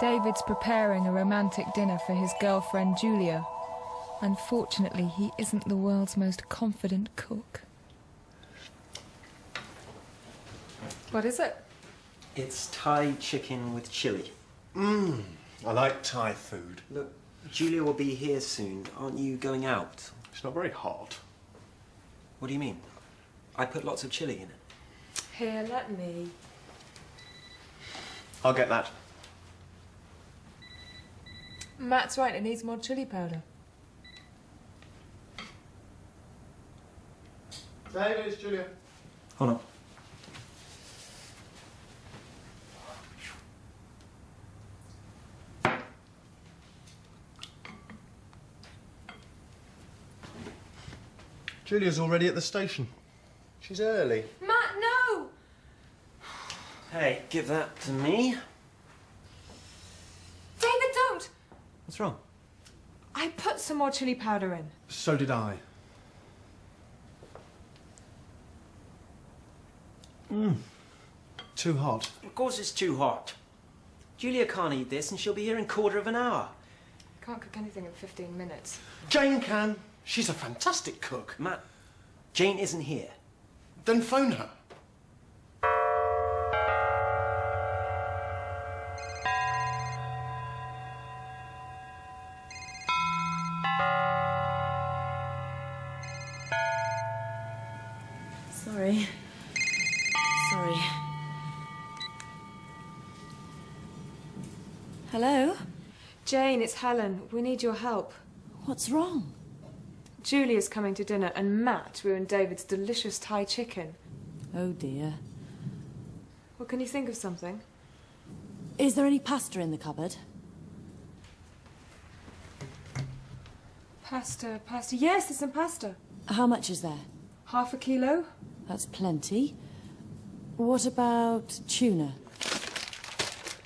David's preparing a romantic dinner for his girlfriend Julia. Unfortunately, he isn't the world's most confident cook. What is it? It's Thai chicken with chili. I like Thai food. Look, Julia will be here soon. Aren't you going out? It's not very hot. What do you mean? I put lots of chili in it. Here, let me. I'll get that. Matt's right, it needs more chili powder. David, it's Julia. Hold on. Julia's already at the station. She's early. Matt, no! Hey, give that to me. David, don't! What's wrong? I put some more chili powder in. So did I. Too hot. Of course it's too hot. Julia can't eat this and she'll be here in a quarter of an hour. Can't cook anything in 15 minutes. Jane can. She's a fantastic cook. Matt, Jane isn't here. Then phone her. Sorry. Hello? Jane, it's Helen. We need your help. What's wrong? Julia's coming to dinner and Matt ruined David's delicious Thai chicken. Oh dear. Well, can you think of something? Is there any pasta in the cupboard? Pasta. Yes, there's some pasta. How much is there? Half a kilo? That's plenty. What about tuna?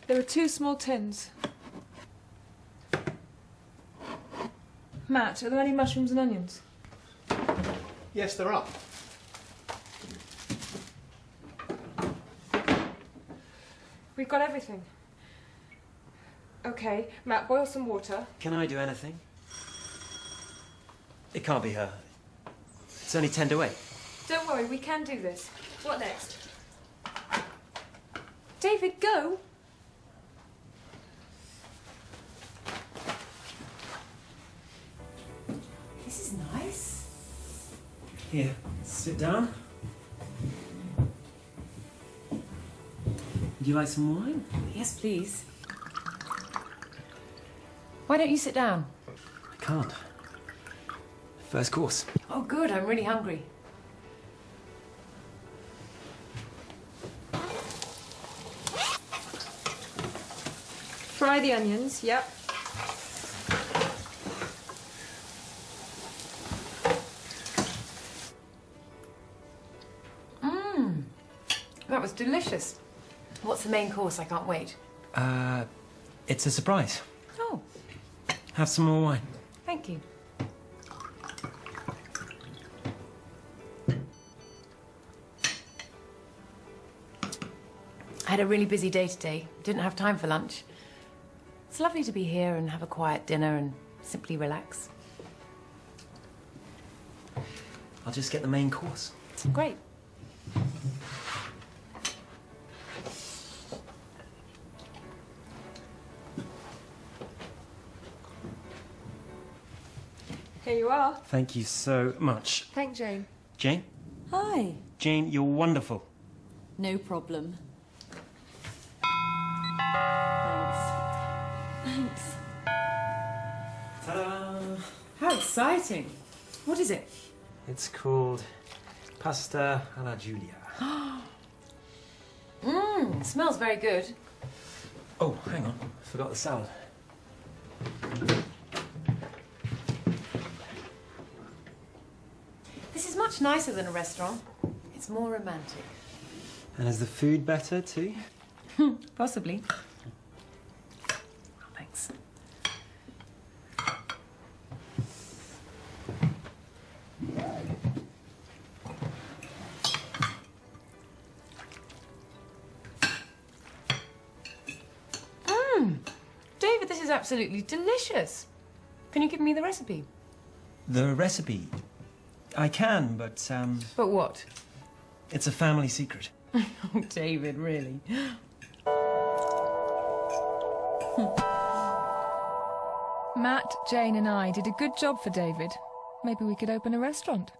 There are 2 small tins. Matt, are there any mushrooms and onions? Yes, there are. We've got everything. Okay, Matt, boil some water. Can I do anything? It can't be her. It's only 10 to 8. Don't worry, we can do this. What next? David, go! This is nice. Here, sit down. Would you like some wine? Yes, please. Why don't you sit down? I can't. First course. Oh, good. I'm really hungry. Fry the onions, yep. That was delicious. What's the main course? I can't wait. It's a surprise. Oh, Have some more wine. thank you. I had a really busy day today. Didn't have time for lunch. It's lovely to be here and have a quiet dinner and simply relax. I'll just get the main course. Great. Here you are. Thank you so much. Thank Jane. Jane? Hi. Jane, you're wonderful. No problem. Thanks. Ta-da! How exciting. What is it? It's called pasta alla Julia. Smells very good. Oh, hang on. Forgot the salad. This is much nicer than a restaurant. It's more romantic. And is the food better too? Possibly. Thanks. is absolutely delicious. Can you give me the recipe? The recipe? I can, but, But what? it's a family secret. Oh, David, really? Matt, Jane and I did a good job for David. Maybe we could open a restaurant.